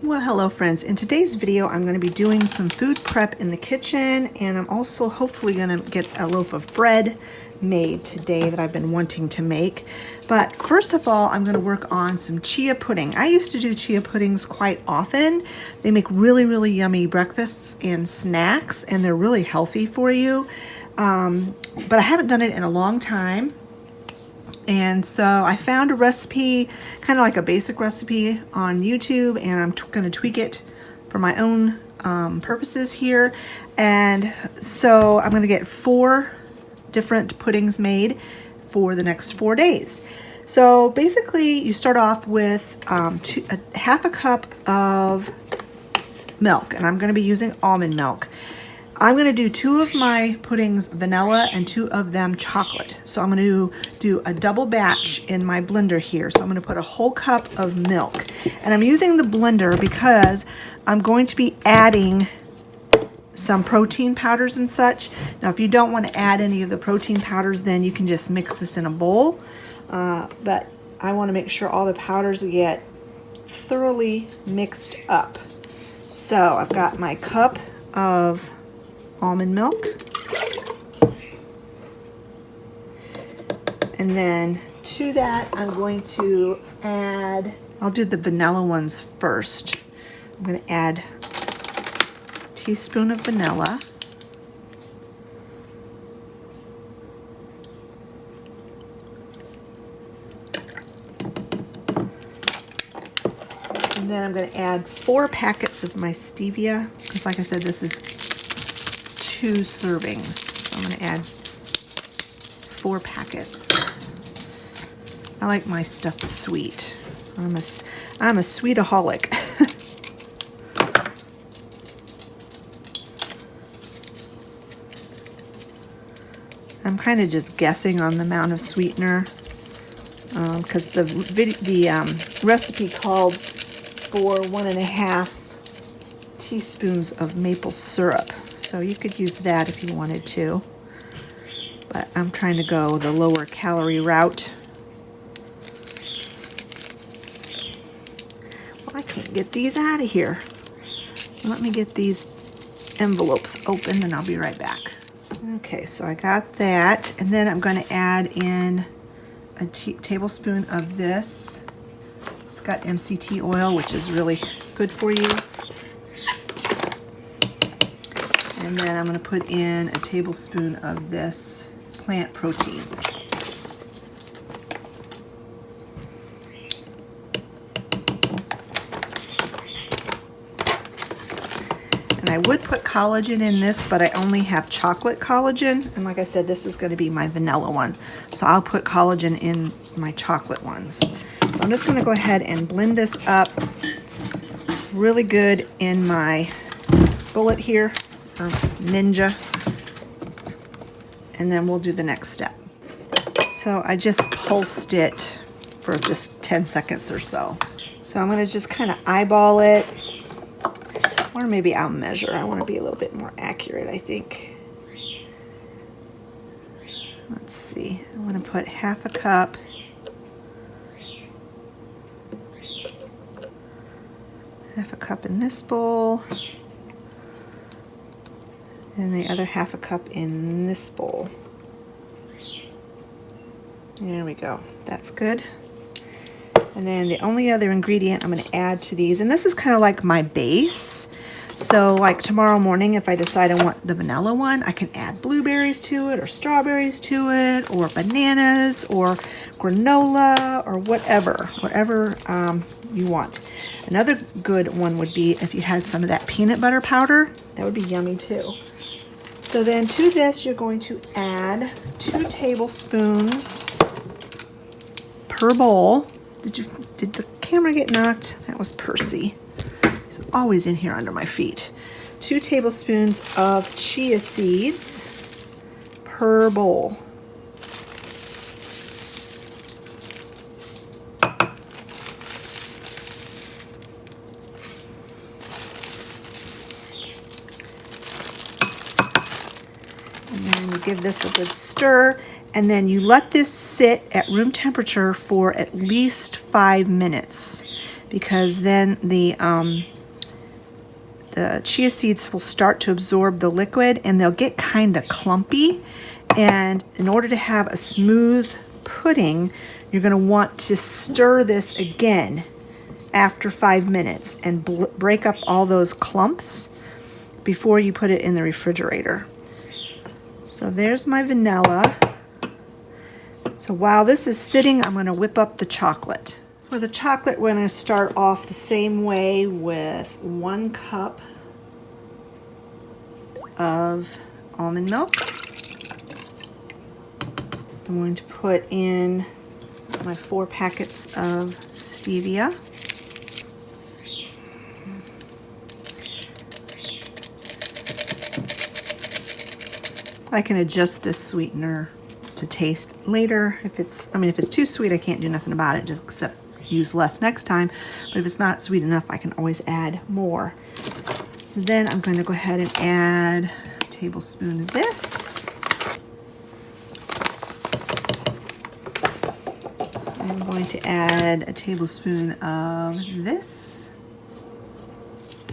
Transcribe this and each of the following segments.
Well, hello friends. In today's video, I'm going to be doing some food prep in the kitchen, and I'm also hopefully going to get a loaf of bread made today that I've been wanting to make. But first of all, I'm going to work on some chia pudding. I used to do chia puddings quite often. They make really, really yummy breakfasts and snacks, and they're really healthy for you. But I haven't done it in a long time. And so I found a recipe, kind of like a basic recipe on YouTube, and I'm going to tweak it for my own purposes here. And so I'm going to get 4 different puddings made for the next 4 days. So basically you start off with half a cup of milk, and I'm going to be using almond milk. I'm going to do 2 of my puddings vanilla and 2 of them chocolate. So I'm going to do a double batch in my blender here. So I'm going to put a whole cup of milk. And I'm using the blender because I'm going to be adding some protein powders and such. Now if you don't want to add any of the protein powders, then you can just mix this in a bowl. But I want to make sure all the powders get thoroughly mixed up. So I've got my cup of almond milk, and then to that I'm going to add, I'll do the vanilla ones first. I'm going to add a teaspoon of vanilla, and then I'm going to add 4 packets of my stevia, because like I said, this is 2 servings, so I'm going to add 4 packets. I like my stuff sweet. I'm a sweetaholic. I'm kind of just guessing on the amount of sweetener because the recipe called for 1.5 teaspoons of maple syrup. So you could use that if you wanted to, but I'm trying to go the lower calorie route. Well, I can't get these out of here. Let me get these envelopes open and I'll be right back. Okay, so I got that, and then I'm going to add in a tablespoon of this. It's got MCT oil, which is really good for you. And then I'm going to put in a tablespoon of this plant protein. And I would put collagen in this, but I only have chocolate collagen. And like I said, this is going to be my vanilla one. So I'll put collagen in my chocolate ones. So I'm just going to go ahead and blend this up really good in my bullet here, or Ninja, and then we'll do the next step. So I just pulsed it for just 10 seconds or so. So I'm going to just kind of eyeball it, or maybe I'll measure. I want to be a little bit more accurate, I think. Let's see, I'm going to put half a cup. Half a cup in this bowl. And the other half a cup in this bowl. There we go. That's good. And then the only other ingredient I'm going to add to these, and this is kind of like my base. So like tomorrow morning, if I decide I want the vanilla one, I can add blueberries to it, or strawberries to it, or bananas, or granola, or whatever you want. Another good one would be if you had some of that peanut butter powder. That would be yummy too. So then to this, you're going to add 2 tablespoons per bowl. Did the camera get knocked? That was Percy. He's always in here under my feet. 2 tablespoons of chia seeds per bowl. And then you give this a good stir, and then you let this sit at room temperature for at least 5 minutes, because then the the chia seeds will start to absorb the liquid and they'll get kind of clumpy. And in order to have a smooth pudding, you're going to want to stir this again after 5 minutes and break up all those clumps before you put it in the refrigerator. So there's my vanilla. So while this is sitting, I'm going to whip up the chocolate. For the chocolate, we're going to start off the same way with 1 cup of almond milk. I'm going to put in my 4 packets of stevia. I can adjust this sweetener to taste later. If it's too sweet, I can't do nothing about it, just except use less next time. But if it's not sweet enough, I can always add more. So then I'm going to go ahead and add a tablespoon of this. I'm going to add a tablespoon of this.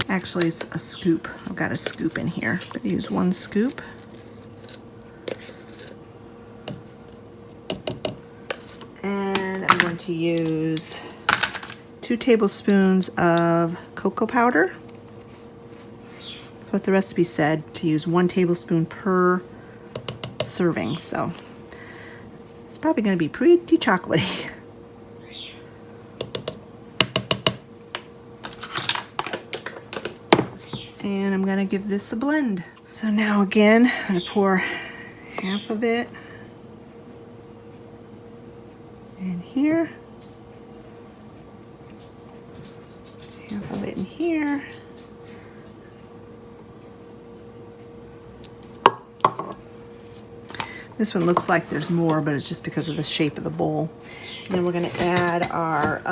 Actually, it's a scoop. I've got a scoop in here. I'm going to use 1 scoop. And I'm going to use 2 tablespoons of cocoa powder. What the recipe said, to use 1 tablespoon per serving, so it's probably going to be pretty chocolatey. And I'm going to give this a blend. So now again, I'm going to pour half of it in here, half of it in here. This one looks like there's more, but it's just because of the shape of the bowl. And then we're going to add our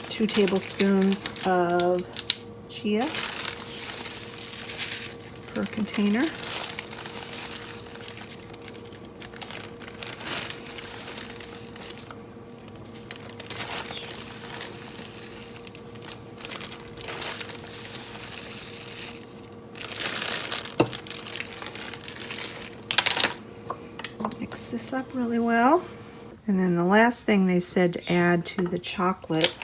2 tablespoons of chia per container. Mix this up really well. And then the last thing they said to add to the chocolate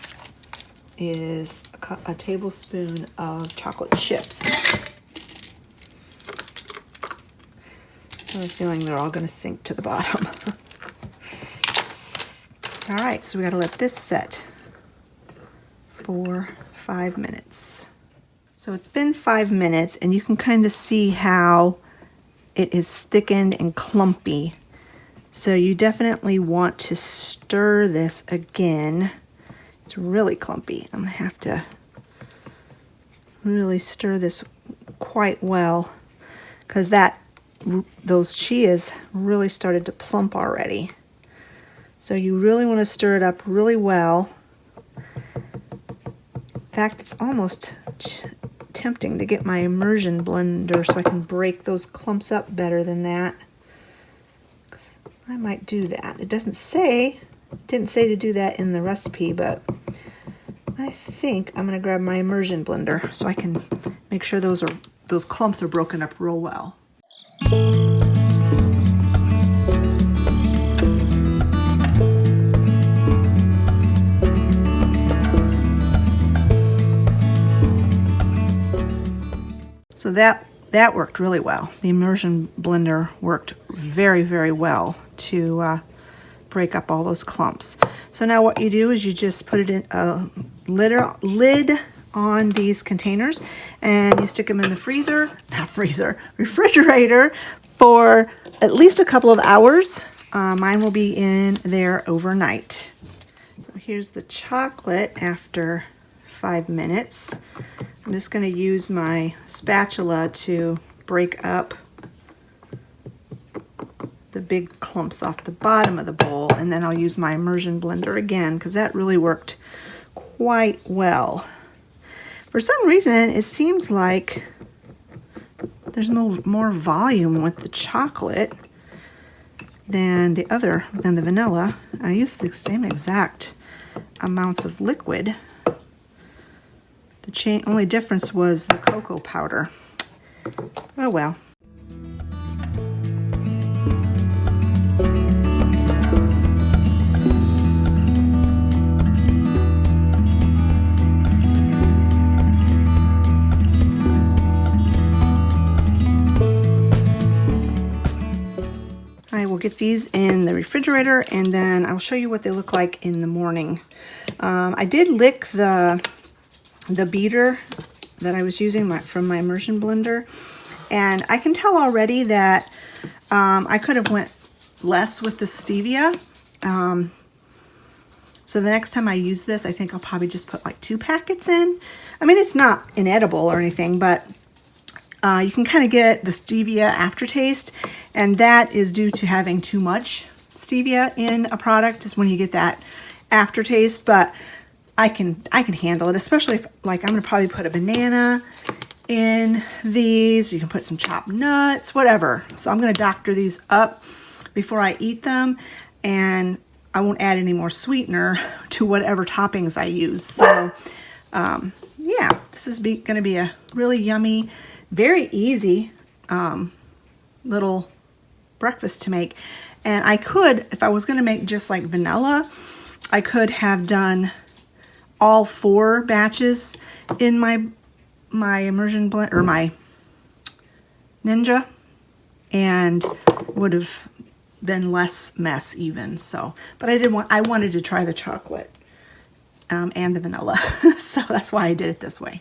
is a tablespoon of chocolate chips. I have a feeling they're all going to sink to the bottom. All right, so we got to let this set for 5 minutes. So it's been 5 minutes, and you can kind of see how it is thickened and clumpy. So you definitely want to stir this again. It's really clumpy. I'm going to have to really stir this quite well because those chias really started to plump already. So you really want to stir it up really well. In fact, it's almost tempting to get my immersion blender so I can break those clumps up better than that. I might do that. It didn't say to do that in the recipe, but I think I'm going to grab my immersion blender so I can make sure those clumps are broken up real well. So that worked really well. The immersion blender worked very, very well to break up all those clumps. So now what you do is you just put it in a lid on these containers and you stick them in the refrigerator for at least a couple of hours. Mine will be in there overnight. So here's the chocolate after 5 minutes. I'm just going to use my spatula to break up the big clumps off the bottom of the bowl, and then I'll use my immersion blender again because that really worked quite well. For some reason, it seems like there's more volume with the chocolate than the vanilla. I use the same exact amounts of liquid. The only difference was the cocoa powder. Oh well. I will get these in the refrigerator and then I'll show you what they look like in the morning. I did lick the beater that I was using from my immersion blender, and I can tell already that I could have went less with the stevia. So the next time I use this, I think I'll probably just put like 2 packets in. I mean, it's not inedible or anything, but you can kind of get the stevia aftertaste, and that is due to having too much stevia in a product is when you get that aftertaste. But I can handle it, especially if, like, I'm gonna probably put a banana in these. You can put some chopped nuts, whatever. So I'm gonna doctor these up before I eat them, and I won't add any more sweetener to whatever toppings I use. So yeah, this is gonna be a really yummy, very easy little breakfast to make. And I could, if I was gonna make just like vanilla, I could have done all 4 batches in my immersion blend, or my Ninja, and would have been less mess even. So, but I wanted to try the chocolate and the vanilla. So that's why I did it this way.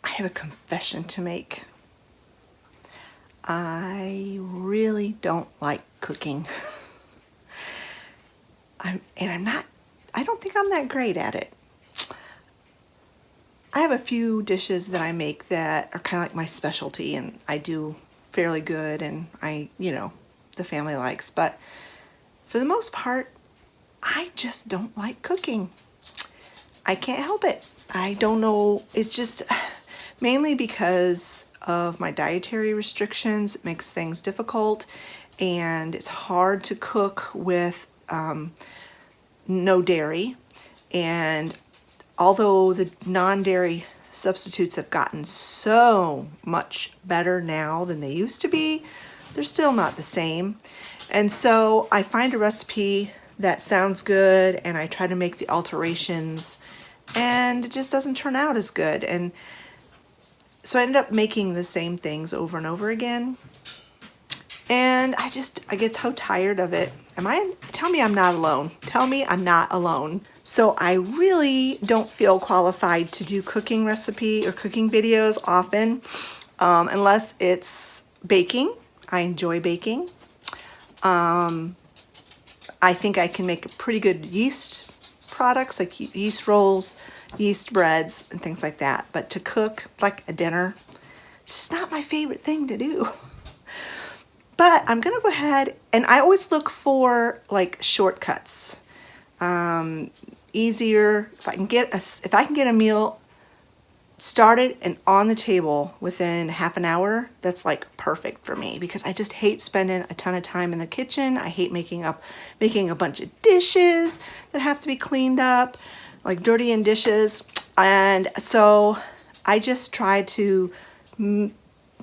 I have a confession to make. I really don't like cooking. I don't think I'm that great at it. I have a few dishes that I make that are kind of like my specialty, and I do fairly good, and the family likes, but for the most part, I just don't like cooking. I can't help it. I don't know, it's just mainly because of my dietary restrictions. It makes things difficult, and it's hard to cook with no dairy. And although the non-dairy substitutes have gotten so much better now than they used to be, they're still not the same. And so I find a recipe that sounds good, and I try to make the alterations, and it just doesn't turn out as good. And so I ended up making the same things over and over again. And I get so tired of it. Tell me I'm not alone. Tell me I'm not alone. So I really don't feel qualified to do cooking recipe or cooking videos often, unless it's baking. I enjoy baking. I think I can make pretty good yeast products, like yeast rolls, yeast breads, and things like that. But to cook like a dinner, it's just not my favorite thing to do. But I'm gonna go ahead, and I always look for like shortcuts. Easier, if I can get a meal started and on the table within half an hour, that's like perfect for me, because I just hate spending a ton of time in the kitchen. I hate making a bunch of dishes that have to be cleaned up, like dirty in dishes. And so I just try to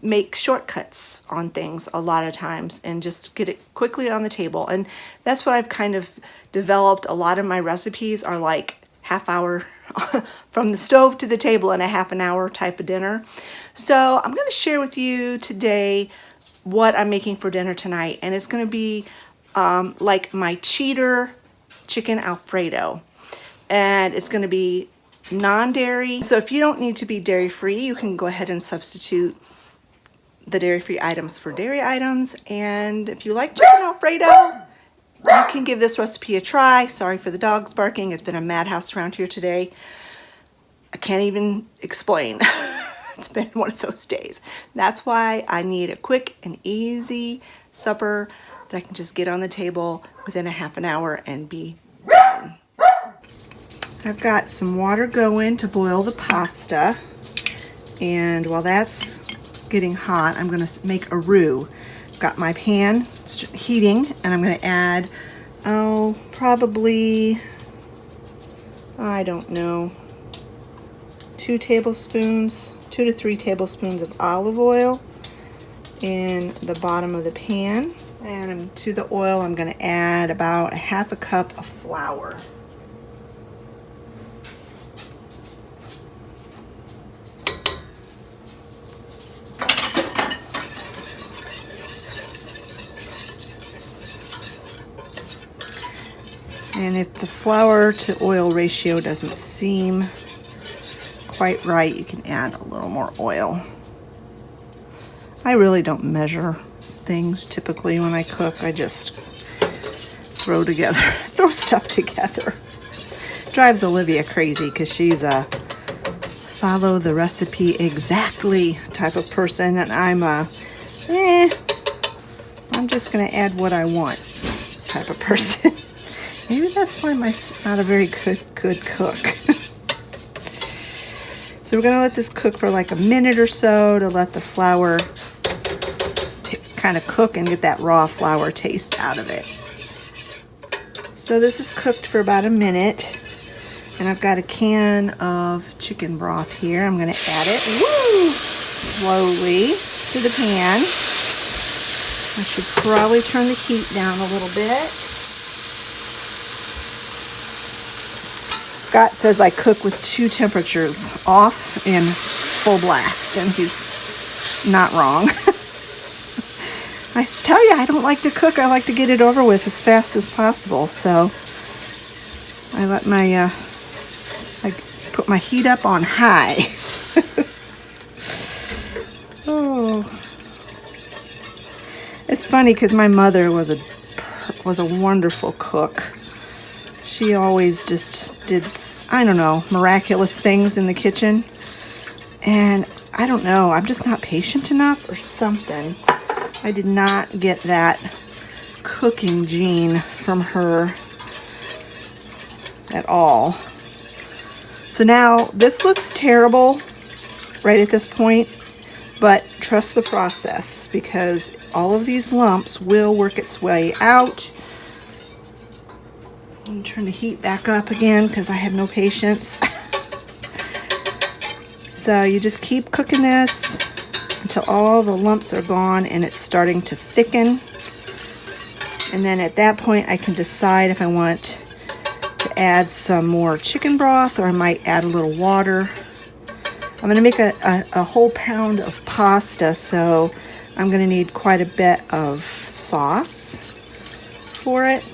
make shortcuts on things a lot of times and just get it quickly on the table. And that's what I've kind of developed. A lot of my recipes are like half hour from the stove to the table in a half an hour type of dinner. So I'm going to share with you today what I'm making for dinner tonight, and it's going to be like my cheater chicken Alfredo, and it's going to be non-dairy. So if you don't need to be dairy-free, you can go ahead and substitute the dairy-free items for dairy items. And if you like chicken Alfredo, you can give this recipe a try. Sorry for the dogs barking. It's been a madhouse around here today. I can't even explain. It's been one of those days. That's why I need a quick and easy supper that I can just get on the table within a half an hour and be done. I've got some water going to boil the pasta. And while that's getting hot, I'm gonna make a roux. I've got my pan heating, and I'm gonna add, probably, I don't know, 2 to 3 tablespoons of olive oil in the bottom of the pan. And to the oil, I'm going to add about 1/2 cup of flour. And if the flour to oil ratio doesn't seem quite right, you can add a little more oil. I really don't measure things typically when I cook. I just throw stuff together. Drives Olivia crazy because she's a follow the recipe exactly type of person, and I'm I'm just gonna add what I want type of person. Maybe that's why I'm not a very good cook. So we're gonna let this cook for like a minute or so to let the flour kind of cook and get that raw flour taste out of it. So this is cooked for about a minute, and I've got a can of chicken broth here. I'm gonna add it slowly to the pan. I should probably turn the heat down a little bit. Scott says I cook with 2 temperatures, off and full blast, and he's not wrong. I tell you, I don't like to cook. I like to get it over with as fast as possible. So I let I put my heat up on high. Oh, it's funny because my mother was a wonderful cook. She always just did, I don't know, miraculous things in the kitchen. And I don't know, I'm just not patient enough or something. I did not get that cooking gene from her at all. So now this looks terrible right at this point, but trust the process because all of these lumps will work its way out. Let me turn the heat back up again because I have no patience. So you just keep cooking this until all the lumps are gone and it's starting to thicken. And then at that point I can decide if I want to add some more chicken broth, or I might add a little water. I'm going to make a whole pound of pasta, so I'm going to need quite a bit of sauce for it.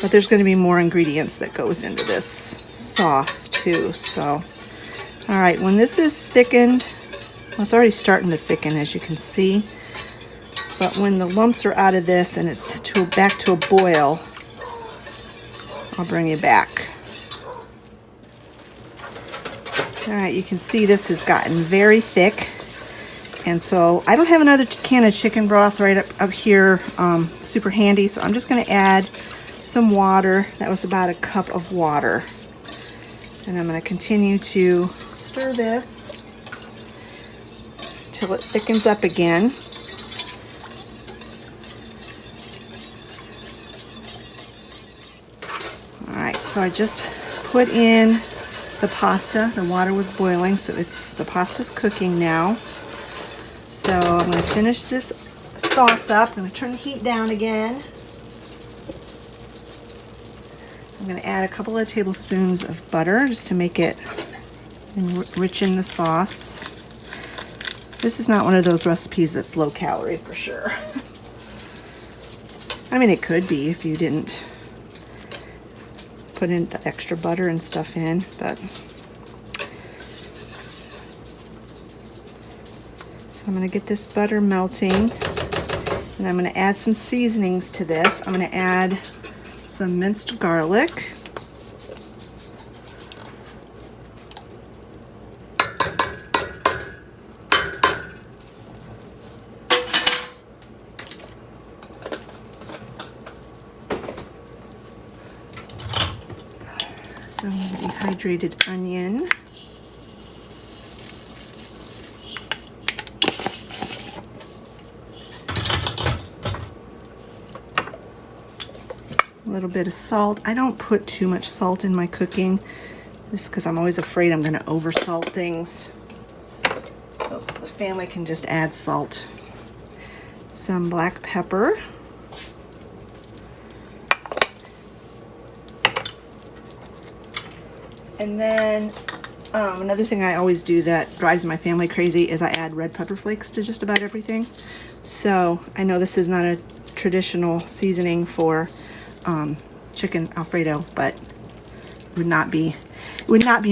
But there's going to be more ingredients that goes into this sauce too. So, all right, when this is thickened, well, it's already starting to thicken, as you can see. But when the lumps are out of this and it's back to a boil, I'll bring you back. All right, you can see this has gotten very thick. And so I don't have another can of chicken broth right up here, super handy. So I'm just going to add some water. That was about 1 cup of water. And I'm going to continue to stir this till it thickens up again. All right, so I just put in the pasta. The water was boiling, so the pasta's cooking now. So I'm going to finish this sauce up. I'm going to turn the heat down again. I'm going to add a couple of tablespoons of butter just to make it rich in the sauce. This is not one of those recipes that's low calorie for sure. I mean, it could be if you didn't put in the extra butter and stuff in, but so I'm going to get this butter melting, and I'm going to add some seasonings to this. I'm going to add some minced garlic, some dehydrated onion, a little bit of salt. I don't put too much salt in my cooking. Just because I'm always afraid I'm going to oversalt things. So the family can just add salt. Some black pepper. And then another thing I always do that drives my family crazy is I add red pepper flakes to just about everything. So I know this is not a traditional seasoning for chicken Alfredo, but it would not be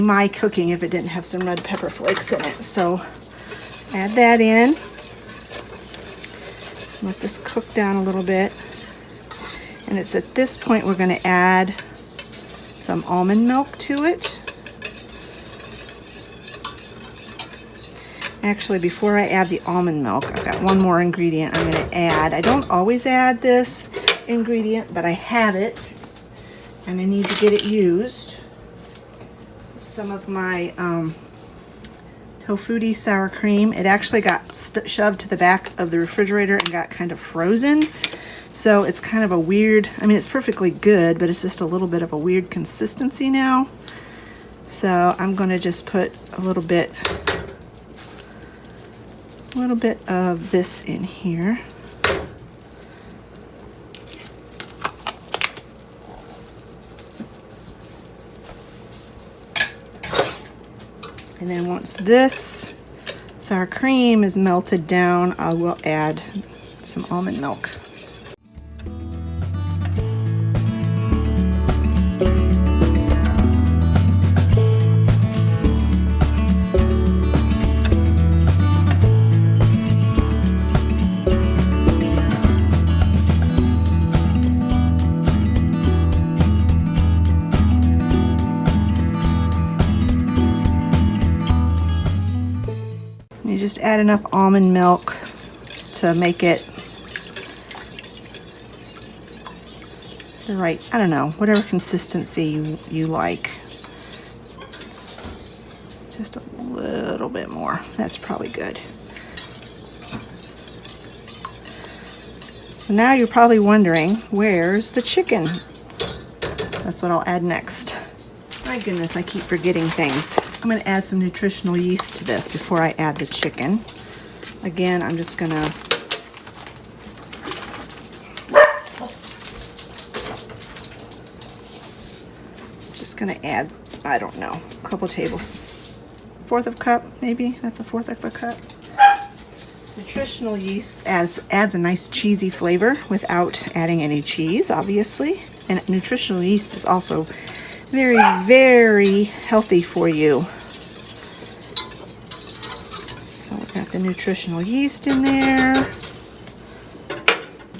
my cooking if it didn't have some red pepper flakes in it. So add that in. Let this cook down a little bit. And it's at this point we're going to add some almond milk to it. Actually, before I add the almond milk, I've got one more ingredient I'm going to add. I don't always add this ingredient, but I have it, and I need to get it used. Some of my tofutti sour cream. It actually got shoved to the back of the refrigerator and got kind of frozen. So it's kind of a weird, I mean, it's perfectly good, but it's just a little bit of a weird consistency now. So I'm going to just put a little bit of this in here. And then once this sour cream is melted down, I will add some almond milk. You just add enough almond milk to make it the right, I don't know, whatever consistency you like. Just a little bit more. That's probably good. So now you're probably wondering, where's the chicken? That's what I'll add next. My goodness, I keep forgetting things. I'm going to add some nutritional yeast to this before I add the chicken. Again, I'm just going to add, I don't know, a couple tablespoons. 1/4 of a cup, maybe. That's a 1/4 of a cup. Nutritional yeast adds a nice cheesy flavor without adding any cheese, obviously. And nutritional yeast is also very, very healthy for you. So I've got the nutritional yeast in there.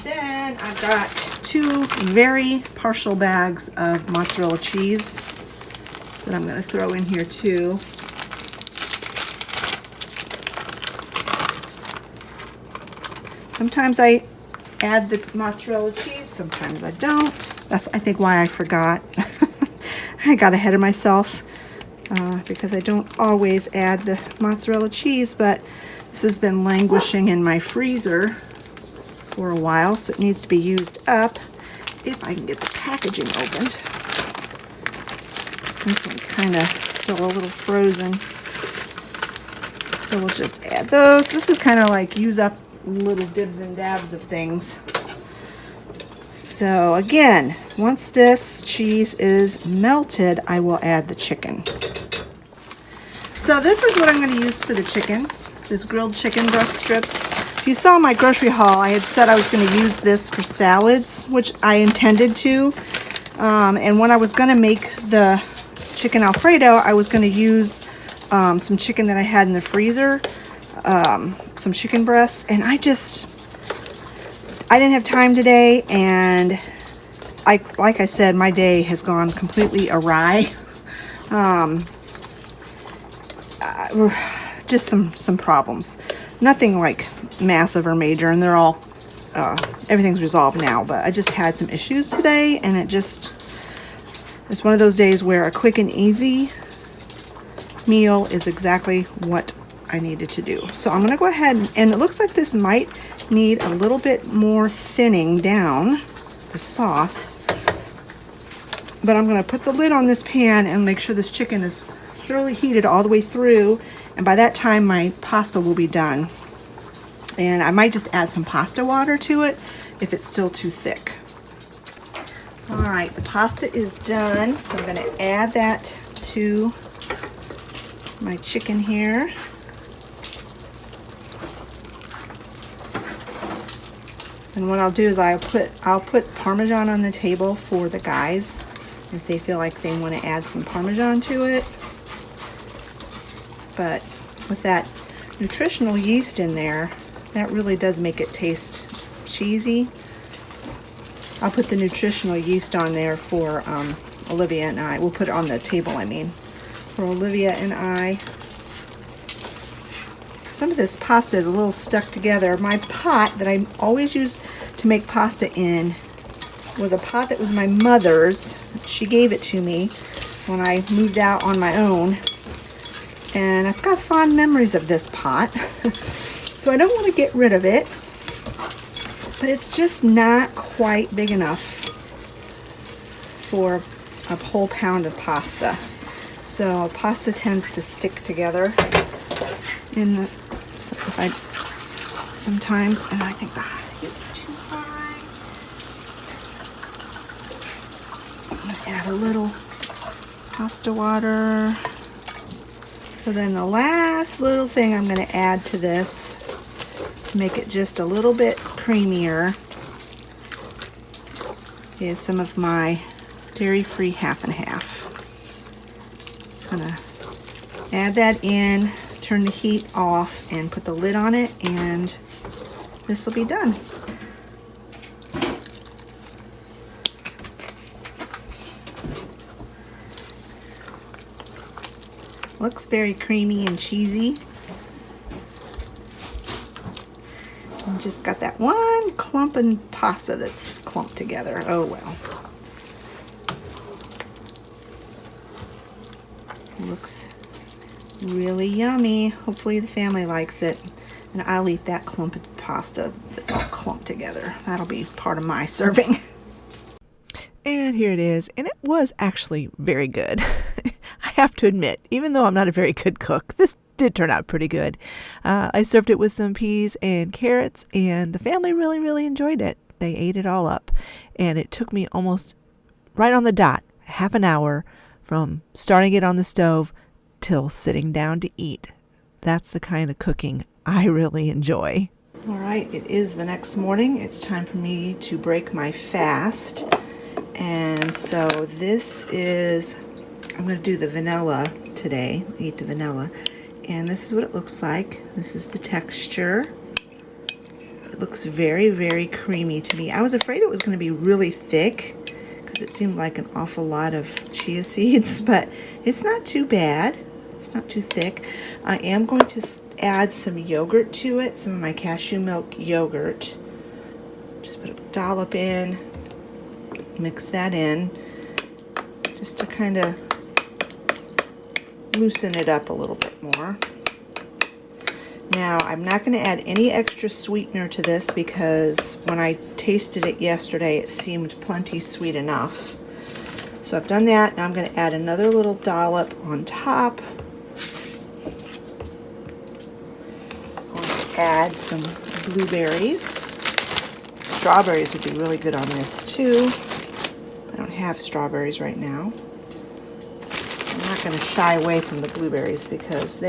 Then I've got 2 very partial bags of mozzarella cheese that I'm going to throw in here too. Sometimes I add the mozzarella cheese, sometimes I don't. That's, I think, why I forgot. I got ahead of myself because I don't always add the mozzarella cheese, but this has been languishing in my freezer for a while, so it needs to be used up if I can get the packaging opened. This one's kind of still a little frozen, so we'll just add those. This is kind of like use up little dibs and dabs of things. So again, once this cheese is melted, I will add the chicken. So this is what I'm going to use for the chicken, this grilled chicken breast strips. If you saw my grocery haul, I had said I was going to use this for salads, which I intended to. And when I was going to make the chicken Alfredo, I was going to use some chicken that I had in the freezer, some chicken breasts, and I didn't have time today, and like I said, my day has gone completely awry. Just some problems. Nothing like massive or major, and they're all, everything's resolved now, but I just had some issues today, and it's one of those days where a quick and easy meal is exactly what I needed to do. So I'm going to go ahead, and it looks like this might need a little bit more thinning down the sauce. But I'm gonna put the lid on this pan and make sure this chicken is thoroughly heated all the way through. And by that time, my pasta will be done. And I might just add some pasta water to it if it's still too thick. All right, the pasta is done. So I'm gonna add that to my chicken here. And what I'll do is I'll put Parmesan on the table for the guys if they feel like they want to add some Parmesan to it. But with that nutritional yeast in there, that really does make it taste cheesy. I'll put the nutritional yeast on there for Olivia and I. We'll put it on the table, I mean, for Olivia and I. Some of this pasta is a little stuck together. My pot that I always use to make pasta in was a pot that was my mother's. She gave it to me when I moved out on my own. And I've got fond memories of this pot. So I don't want to get rid of it. But it's just not quite big enough for a whole pound of pasta. So pasta tends to stick together in the sometimes, and I think the heat's too high. So I'm gonna add a little pasta water. So then the last little thing I'm gonna add to this to make it just a little bit creamier is some of my dairy-free half and half. Just gonna add that in, turn the heat off, and put the lid on it, and this will be done. Looks very creamy and cheesy. And just got that one clump of pasta that's clumped together. Oh well. Looks really yummy. Hopefully the family likes it. And I'll eat that clump of pasta that's all clumped together. That'll be part of my serving. And here it is. And it was actually very good. I have to admit, even though I'm not a very good cook, this did turn out pretty good. I served it with some peas and carrots, and the family really, really enjoyed it. They ate it all up. And it took me almost right on the dot, half an hour from starting it on the stove till sitting down to eat. That's the kind of cooking I really enjoy. All right, it is the next morning. It's time for me to break my fast. And so this is, I'm going to do the vanilla today, eat the vanilla. And this is what it looks like. This is the texture. It looks very, very creamy to me. I was afraid it was going to be really thick because it seemed like an awful lot of chia seeds, but it's not too bad. It's not too thick. I am going to add some yogurt to it, some of my cashew milk yogurt. Just put a dollop in, mix that in, just to kind of loosen it up a little bit more. Now, I'm not going to add any extra sweetener to this because when I tasted it yesterday, it seemed plenty sweet enough. So I've done that. Now I'm going to add another little dollop on top. Add some blueberries. Strawberries would be really good on this too. I don't have strawberries right now. I'm not going to shy away from the blueberries because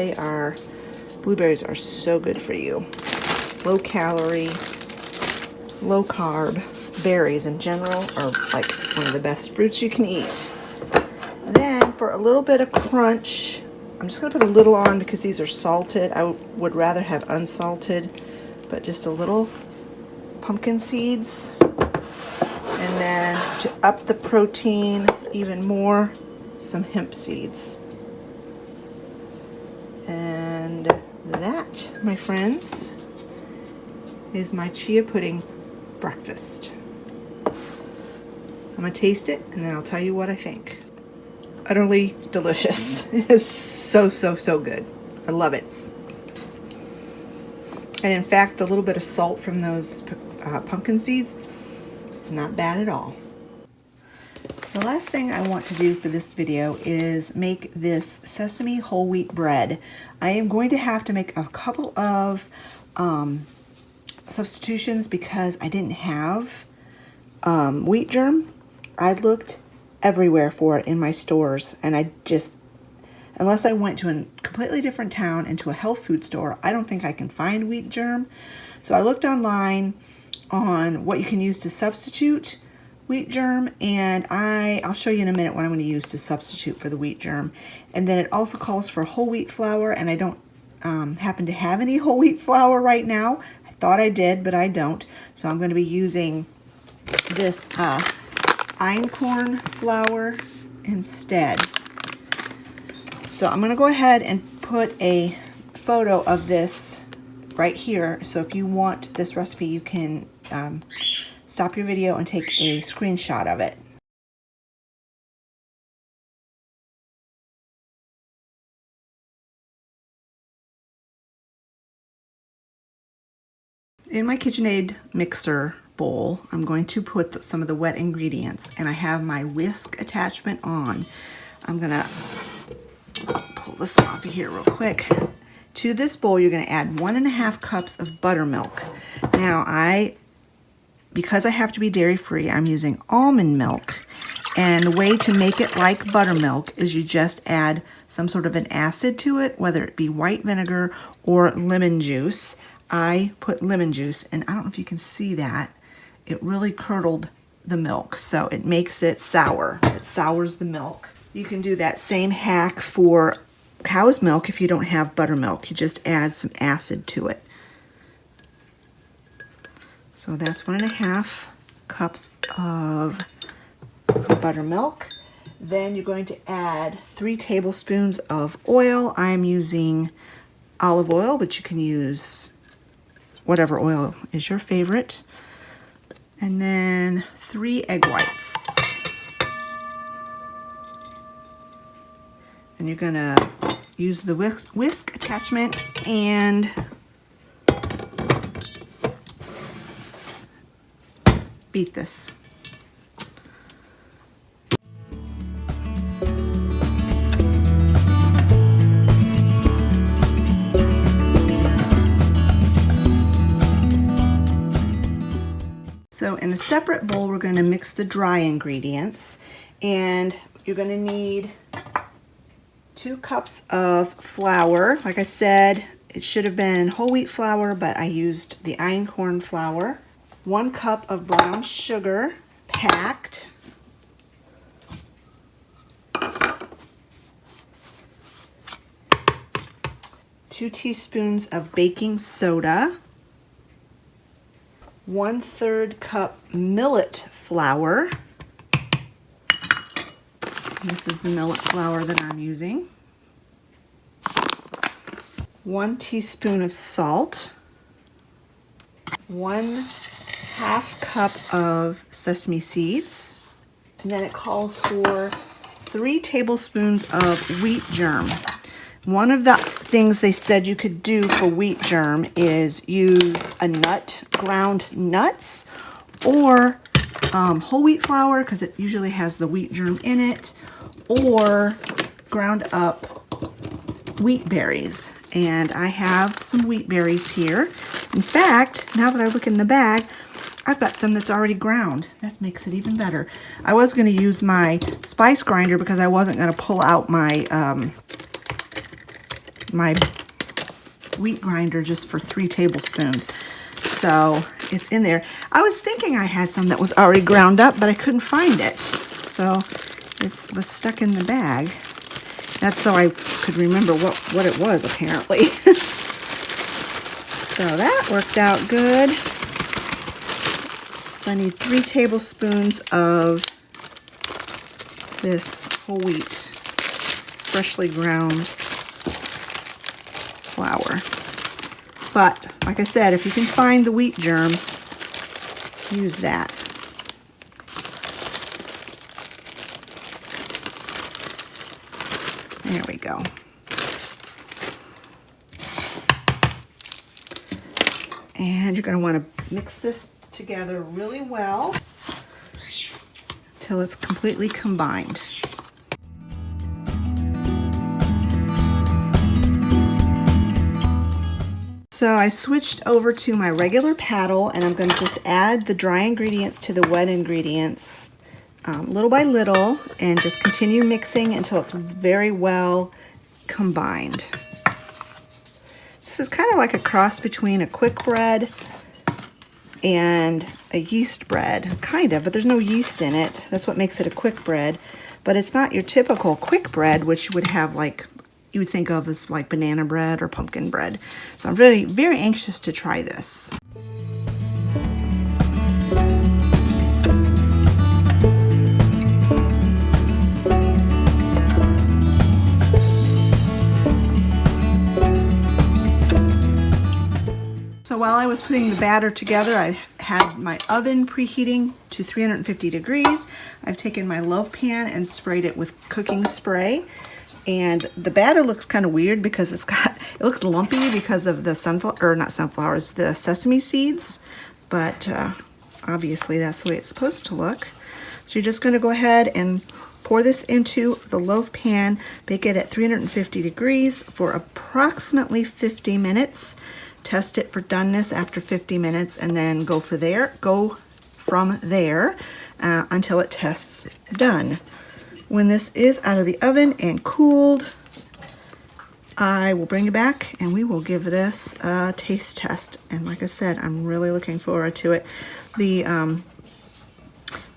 blueberries are so good for you. Low calorie, low carb berries in general are like one of the best fruits you can eat. Then for a little bit of crunch, I'm just going to put a little on because these are salted. I would rather have unsalted, but just a little pumpkin seeds. And then to up the protein even more, some hemp seeds. And that, my friends, is my chia pudding breakfast. I'm going to taste it and then I'll tell you what I think. Utterly delicious. It is so, so, so good. I love it. And in fact, the little bit of salt from those pumpkin seeds is not bad at all. The last thing I want to do for this video is make this sesame whole wheat bread. I am going to have to make a couple of substitutions because I didn't have wheat germ. I looked everywhere for it in my stores, and I just, unless I went to a completely different town and to a health food store, I don't think I can find wheat germ. So I looked online on what you can use to substitute wheat germ, and I'll show you in a minute what I'm going to use to substitute for the wheat germ. And then it also calls for whole wheat flour, and I don't happen to have any whole wheat flour right now. I thought I did, but I don't. So I'm going to be using this einkorn flour instead. So I'm going to go ahead and put a photo of this right here. So if you want this recipe, you can stop your video and take a screenshot of it. In my KitchenAid mixer bowl, I'm going to put some of the wet ingredients, and I have my whisk attachment on. I'm gonna pull this off of here real quick. To this bowl, you're gonna add 1.5 cups of buttermilk. Now, because I have to be dairy-free, I'm using almond milk. And the way to make it like buttermilk is you just add some sort of an acid to it, whether it be white vinegar or lemon juice. I put lemon juice, and I don't know if you can see that. It really curdled the milk, so it makes it sour. It sours the milk. You can do that same hack for cow's milk if you don't have buttermilk. You just add some acid to it. So that's 1.5 cups of buttermilk. Then you're going to add 3 tablespoons of oil. I'm using olive oil, but you can use whatever oil is your favorite. And then 3 egg whites. And you're gonna use the whisk attachment and beat this. So in a separate bowl, we're going to mix the dry ingredients, and you're going to need 2 cups of flour. Like I said, it should have been whole wheat flour, but I used the einkorn flour. 1 cup of brown sugar, packed. 2 teaspoons of baking soda. 1/3 cup millet flour. This is the millet flour that I'm using. 1 teaspoon of salt. 1/2 cup of sesame seeds. And then it calls for 3 tablespoons of wheat germ. One of the things they said you could do for wheat germ is use a nut, ground nuts, or whole wheat flour, because it usually has the wheat germ in it, or ground up wheat berries. And I have some wheat berries here. In fact, now that I look in the bag, I've got some that's already ground. That makes it even better. I was going to use my spice grinder because I wasn't going to pull out my my wheat grinder just for 3 tablespoons. So it's in there. I was thinking I had some that was already ground up, but I couldn't find it. So it was stuck in the bag. That's so I could remember what it was, apparently. So that worked out good. So I need 3 tablespoons of this whole wheat, freshly ground flour. But like I said, if you can find the wheat germ, use that. There we go. And you're going to want to mix this together really well until it's completely combined. So I switched over to my regular paddle, and I'm going to just add the dry ingredients to the wet ingredients little by little, and just continue mixing until it's very well combined. This is kind of like a cross between a quick bread and a yeast bread, kind of, but there's no yeast in it. That's what makes it a quick bread. But it's not your typical quick bread, which would have like, you would think of as like banana bread or pumpkin bread. So I'm really very anxious to try this. So while I was putting the batter together, I had my oven preheating to 350 degrees. I've taken my loaf pan and sprayed it with cooking spray. And the batter looks kind of weird because it looks lumpy because of the the sesame seeds. But obviously that's the way it's supposed to look. So you're just going to go ahead and pour this into the loaf pan, bake it at 350 degrees for approximately 50 minutes. Test it for doneness after 50 minutes, and then go from there until it tests done. When this is out of the oven and cooled, I will bring it back and we will give this a taste test. And like I said, I'm really looking forward to it. The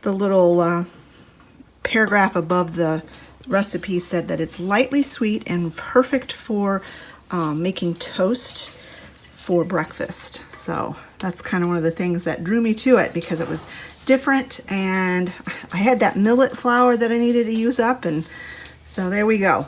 little paragraph above the recipe said that it's lightly sweet and perfect for making toast for breakfast. So that's kind of one of the things that drew me to it, because it was different and I had that millet flour that I needed to use up, and so there we go.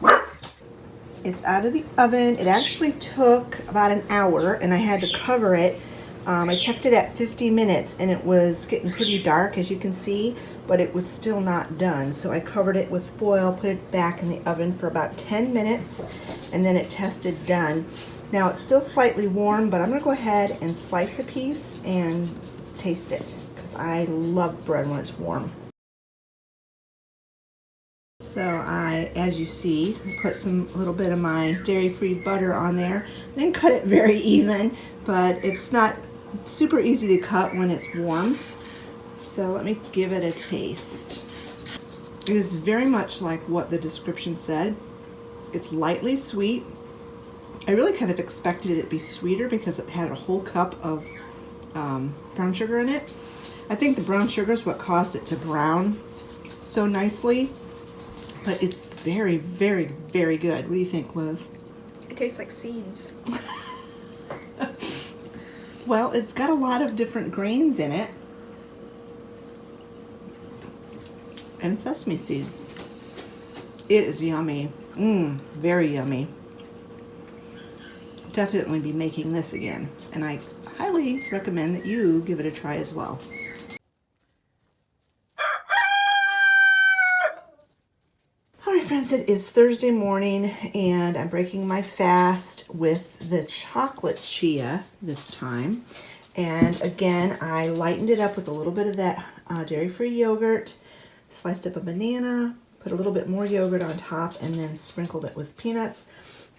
It's out of the oven. It actually took about an hour and I had to cover it. I checked it at 50 minutes and it was getting pretty dark, as you can see, but it was still not done. So I covered it with foil, put it back in the oven for about 10 minutes, and then it tested done. Now it's still slightly warm, but I'm gonna go ahead and slice a piece and taste it, because I love bread when it's warm. So as you see, I put a little bit of my dairy-free butter on there. I didn't cut it very even, but it's not super easy to cut when it's warm. So let me give it a taste. It is very much like what the description said. It's lightly sweet. I really kind of expected it to be sweeter because it had a whole cup of brown sugar in it. I think the brown sugar is what caused it to brown so nicely, but it's very, very, very good. What do you think, Liv? It tastes like seeds. Well, it's got a lot of different grains in it, and sesame seeds. It is yummy. Very yummy. Definitely be making this again, and I highly recommend that you give it a try as well. Alright friends, it is Thursday morning and I'm breaking my fast with the chocolate chia this time. And again, I lightened it up with a little bit of that dairy-free yogurt, sliced up a banana, put a little bit more yogurt on top, and then sprinkled it with peanuts.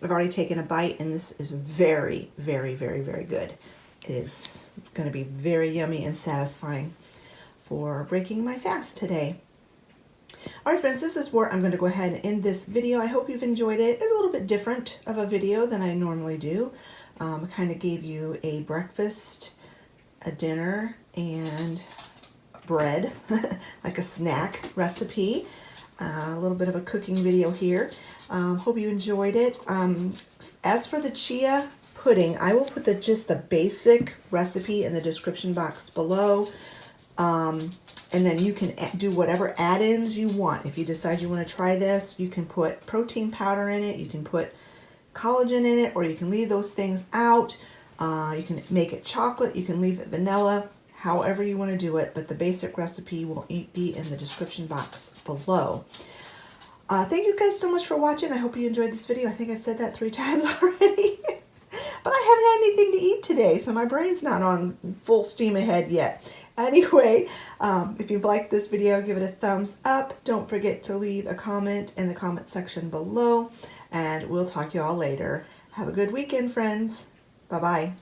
I've already taken a bite and this is very, very, very, very good. It is going to be very yummy and satisfying for breaking my fast today. Alright friends, this is where I'm going to go ahead and end this video. I hope you've enjoyed it. It's a little bit different of a video than I normally do. I kind of gave you a breakfast, a dinner, and bread, like a snack recipe. A little bit of a cooking video here. Hope you enjoyed it. As for the chia pudding, I will put just the basic recipe in the description box below. And then you can do whatever add-ins you want. If you decide you want to try this, you can put protein powder in it, you can put collagen in it, or you can leave those things out. You can make it chocolate, you can leave it vanilla, however you want to do it, but the basic recipe will be in the description box below. Thank you guys so much for watching. I hope you enjoyed this video. I think I've said that 3 times already. But I haven't had anything to eat today, so my brain's not on full steam ahead yet. Anyway, if you've liked this video, give it a thumbs up. Don't forget to leave a comment in the comment section below, and we'll talk to you all later. Have a good weekend, friends. Bye-bye.